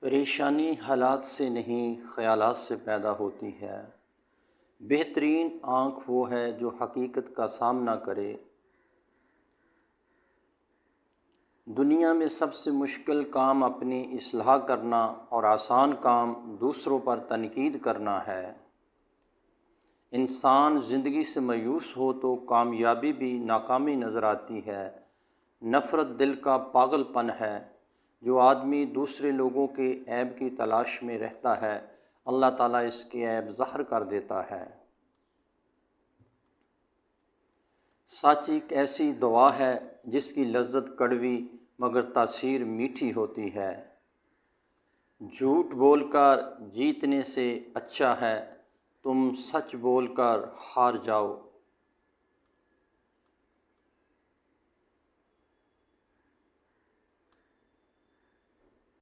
پریشانی حالات سے نہیں خیالات سے پیدا ہوتی ہے۔ بہترین آنکھ وہ ہے جو حقیقت کا سامنا کرے۔ دنیا میں سب سے مشکل کام اپنی اصلاح کرنا اور آسان کام دوسروں پر تنقید کرنا ہے۔ انسان زندگی سے مایوس ہو تو کامیابی بھی ناکامی نظر آتی ہے۔ نفرت دل کا پاگل پن ہے۔ جو آدمی دوسرے لوگوں کے عیب کی تلاش میں رہتا ہے، اللہ تعالیٰ اس کے عیب ظاہر کر دیتا ہے۔ سچ ایک ایسی دوا ہے جس کی لذت کڑوی مگر تاثیر میٹھی ہوتی ہے۔ جھوٹ بول کر جیتنے سے اچھا ہے تم سچ بول کر ہار جاؤ۔